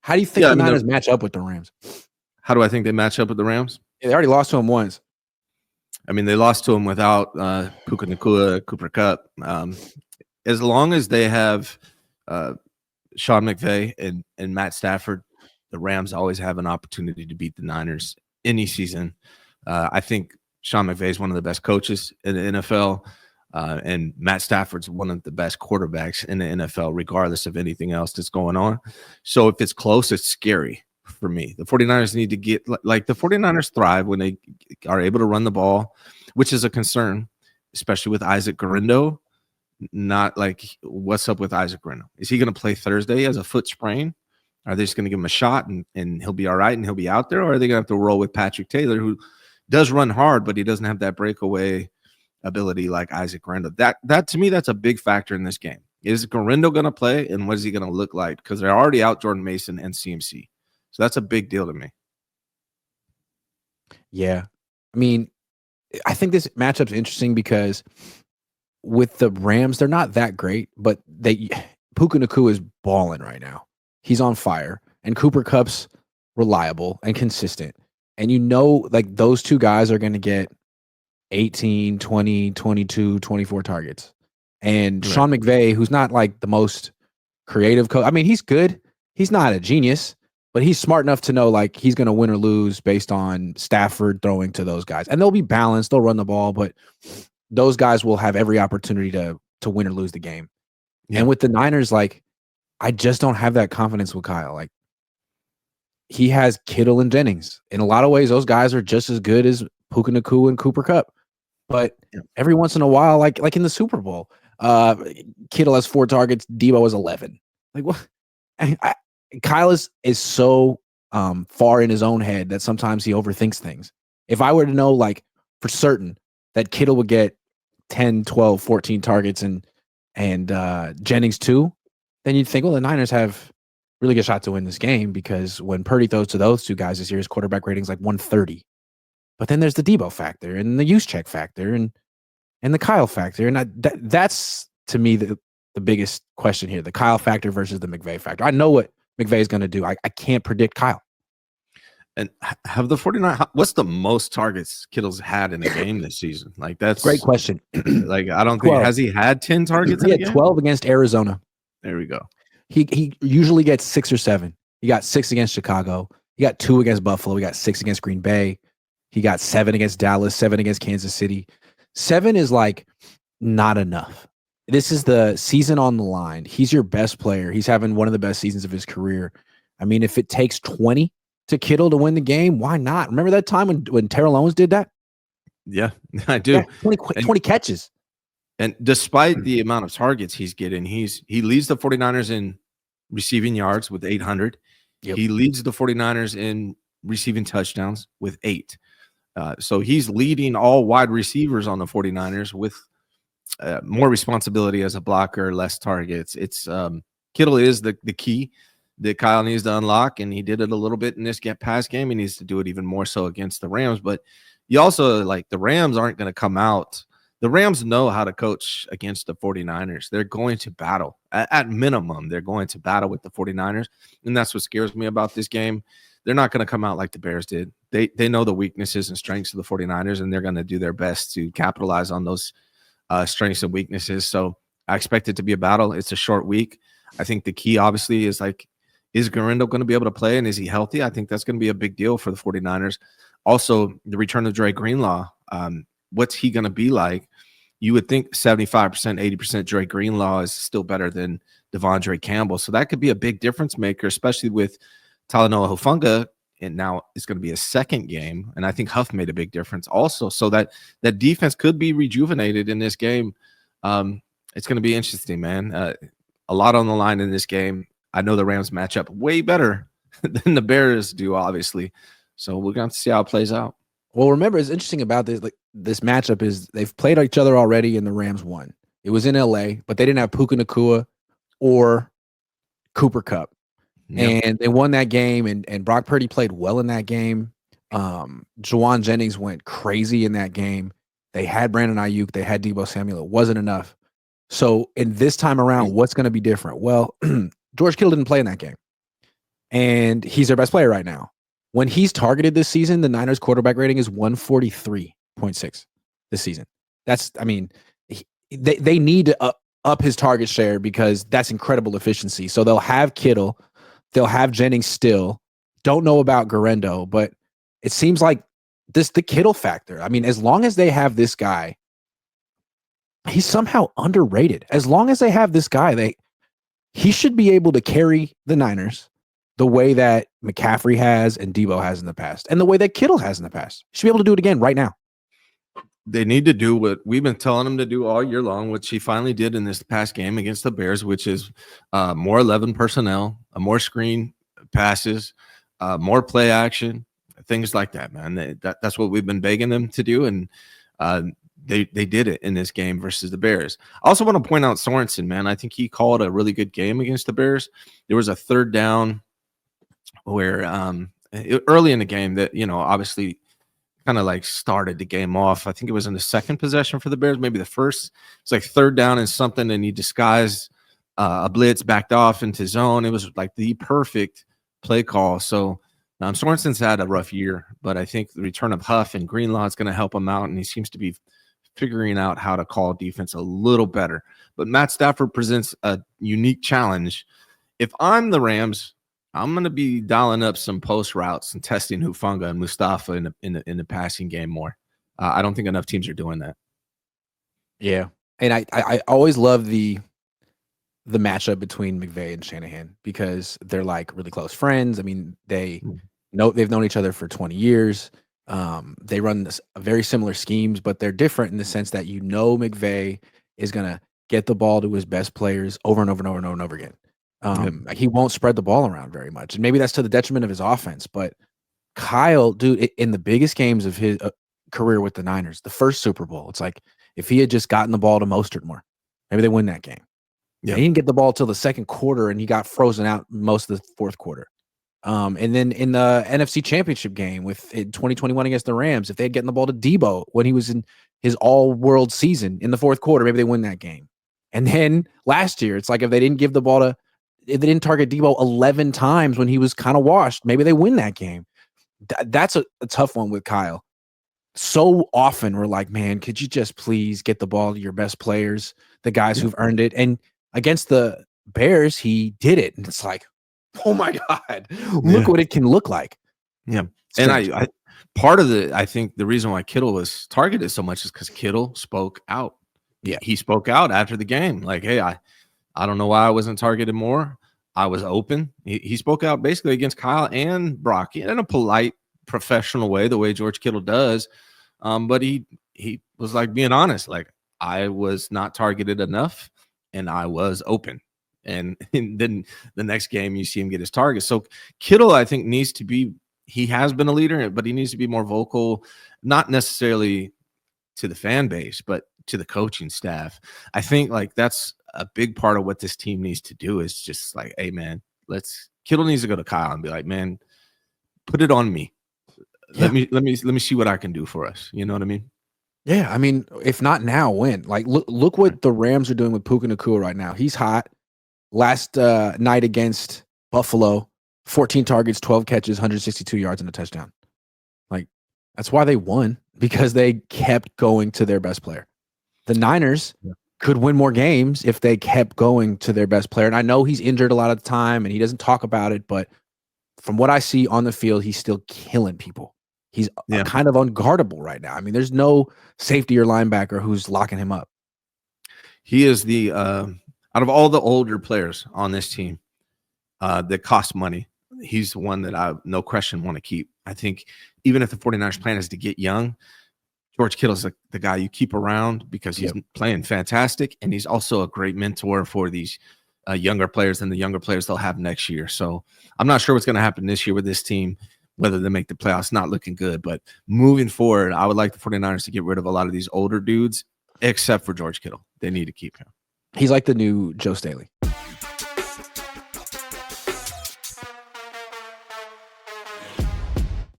How do you think Yeah, I the mean, Niners match up with the Rams? how do I think they match up with the Rams? Yeah, they already lost to them once. I mean, they lost to him without Puka Nacua, Cooper Kupp. As long as they have Sean McVay and Matt Stafford, the Rams always have an opportunity to beat the Niners any season. I think Sean McVay is one of the best coaches in the NFL, and Matt Stafford's one of the best quarterbacks in the NFL, regardless of anything else that's going on. So if it's close, it's scary for me. The 49ers need to get like the 49ers thrive when they are able to run the ball, which is a concern, especially with Isaac Guerrero. Not like what's up with Isaac Guerrero? Is he going to play Thursday as a foot sprain? Are they just going to give him a shot and he'll be all right and he'll be out there? Or are they going to have to roll with Patrick Taylor, who does run hard, but he doesn't have that breakaway ability like Isaac Guerrero? That to me, that's a big factor in this game. Is Guerrero going to play, and what is he going to look like? Because they're already out Jordan Mason and CMC. So that's a big deal to me. Yeah. I mean, I think this matchup's interesting because with the Rams, they're not that great, but Puka Nacua is balling right now. He's on fire. And Cooper Kupp's reliable and consistent. And like those two guys are going to get 18, 20, 22, 24 targets. And Right. Sean McVay, who's not like the most creative coach. I mean, he's good. He's not a genius, but he's smart enough to know like he's going to win or lose based on Stafford throwing to those guys. And they'll be balanced. They'll run the ball, but those guys will have every opportunity to win or lose the game. Yeah. And with the Niners, like, I just don't have that confidence with Kyle. Like, he has Kittle and Jennings. In a lot of ways, those guys are just as good as Puka Nacua and Cooper Kupp. But every once in a while, like in the Super Bowl, Kittle has 4 targets, Debo has 11. Like, what? Kyle is so far in his own head that sometimes he overthinks things. If I were to know, like, for certain that Kittle would get 10, 12, 14 targets and Jennings too, then you'd think, well, the Niners have really good shot to win this game because when Purdy throws to those two guys this year, his quarterback rating is like 130. But then there's the Debo factor and the Juszczyk factor and the Kyle factor. And that's, to me, the biggest question here, the Kyle factor versus the McVay factor. I know what McVay is going to do. I can't predict Kyle. And have the 49, what's the most targets Kittle's had in a game this season? Like, that's great question. Like, I don't think, has he had 10 targets in a game? 12 against Arizona. There we go. He usually gets 6 or 7. He got 6 against Chicago. He got 2 against Buffalo. He got 6 against Green Bay. He got 7 against Dallas, 7 against Kansas City. 7 is like not enough. This is the season on the line. He's your best player. He's having one of the best seasons of his career. I mean, if it takes 20 to Kittle to win the game, why not? Remember that time when Terrell Owens did that? Yeah, I do. Yeah, 20 catches. And despite the amount of targets he's getting, he leads the 49ers in receiving yards with 800. Yep. He leads the 49ers in receiving touchdowns with 8. So he's leading all wide receivers on the 49ers with more responsibility as a blocker, less targets. It's Kittle is the key that Kyle needs to unlock, and he did it a little bit in this pass game. He needs to do it even more so against the Rams. But you also, like, the Rams aren't going to come out. The Rams know how to coach against the 49ers. They're going to battle. At minimum, they're going to battle with the 49ers, and that's what scares me about this game. They're not going to come out like the Bears did. They know the weaknesses and strengths of the 49ers, and they're going to do their best to capitalize on those strengths and weaknesses. So I expect it to be a battle. It's a short week. I think the key, obviously, is, like, is Guerrero going to be able to play, and is he healthy? I think that's going to be a big deal for the 49ers. Also, the return of Dre Greenlaw. What's he going to be like? You would think 75%, 80% Dre Greenlaw is still better than Devondre Campbell. So that could be a big difference maker, especially with Talanoa Hufanga. And now it's going to be a second game. And I think Huff made a big difference also. So that defense could be rejuvenated in this game. It's going to be interesting, man. A lot on the line in this game. I know the Rams match up way better than the Bears do, obviously. So we're going to see how it plays out. Well, remember, it's interesting about this, like, this matchup is they've played each other already and the Rams won. It was in LA, but they didn't have Puka Nacua or Cooper Kupp. Yep. And they won that game, and Brock Purdy played well in that game. Juwan Jennings went crazy in that game. They had Brandon Ayuk. They had Deebo Samuel. It wasn't enough. So in this time around, what's going to be different? Well, George Kittle didn't play in that game. and he's their best player right now. When he's targeted this season, the Niners quarterback rating is 143.6 this season. They need to up his target share because that's incredible efficiency. So they'll have Kittle, they'll have Jennings still. Don't know about Garendo, but it seems like the Kittle factor. I mean, as long as they have this guy, he's somehow underrated. As long as they have this guy, he should be able to carry the Niners the way that McCaffrey has and Debo has in the past, and the way that Kittle has in the past. He should be able to do it again right now. They need to do what we've been telling them to do all year long, which he finally did in this past game against the Bears, which is more 11 personnel, more screen passes, more play action, things like that, man. That's what we've been begging them to do, and they did it in this game versus the Bears. I also want to point out Sorensen, man. I think he called a really good game against the Bears. There was a third down where early in the game that, obviously kind of like started the game off. I think it was in the second possession for the Bears, maybe the first. It's like third down and something, and he disguised a blitz, backed off into zone. It was like the perfect play call. So Sorensen's had a rough year, but I think the return of Huff and Greenlaw is going to help him out, and he seems to be figuring out how to call defense a little better. But Matt Stafford presents a unique challenge. If I'm the Rams, I'm going to be dialing up some post routes and testing Hufanga and Mustafa in the passing game more. I don't think enough teams are doing that. Yeah, and I always love the matchup between McVay and Shanahan because they're like really close friends. I mean, they've known each other for 20 years. They run very similar schemes, but they're different in the sense that McVay is going to get the ball to his best players over and over and over and over and over again. He won't spread the ball around very much, and maybe that's to the detriment of his offense. But Kyle, dude, in the biggest games of his career with the Niners, the first Super Bowl, it's like if he had just gotten the ball to Mostert more, maybe they win that game. Yeah, he didn't get the ball till the second quarter, and he got frozen out most of the fourth quarter. And then in the NFC Championship game in 2021 against the Rams, if they had gotten the ball to Debo when he was in his all-world season in the fourth quarter, maybe they win that game. And then last year, it's like if they didn't target Debo 11 times when he was kind of washed, maybe they win that game. That's a tough one with Kyle. So often we're like, man, could you just please get the ball to your best players, the guys who've earned it? And against the Bears, he did it. And it's like, oh my God, look what it can look like. Yeah. And I part of I think the reason why Kittle was targeted so much is because Kittle spoke out. Yeah. He spoke out after the game. Like, hey, I don't know why I wasn't targeted more. I was open. He spoke out basically against Kyle and Brock in a polite, professional way, the way George Kittle does. But he was like being honest, like I was not targeted enough and I was open. And then the next game you see him get his target. So Kittle, I think, he has been a leader, but he needs to be more vocal, not necessarily to the fan base, but to the coaching staff. I think like that's a big part of what this team needs to do is just like, hey man, Kittle needs to go to Kyle and be like, man, put it on me. Yeah. Let me see what I can do for us. You know what I mean? Yeah. I mean, if not now, when? Like look what the Rams are doing with Puka Nacua right now. He's hot. Last night against Buffalo, 14 targets, 12 catches, 162 yards and a touchdown. Like that's why they won, because they kept going to their best player. The Niners could win more games if they kept going to their best player. And I know he's injured a lot of the time and he doesn't talk about it, but from what I see on the field, he's still killing people. He's kind of unguardable right now. I mean, there's no safety or linebacker who's locking him up. He is the out of all the older players on this team that cost money, he's the one that I, no question, want to keep. I think even if the 49ers plan is to get young, George Kittle is the guy you keep around because he's playing fantastic, and he's also a great mentor for these younger players and the younger players they'll have next year. So I'm not sure what's going to happen this year with this team, whether they make the playoffs. Not looking good, but moving forward, I would like the 49ers to get rid of a lot of these older dudes, except for George Kittle. They need to keep him. He's like the new Joe Staley.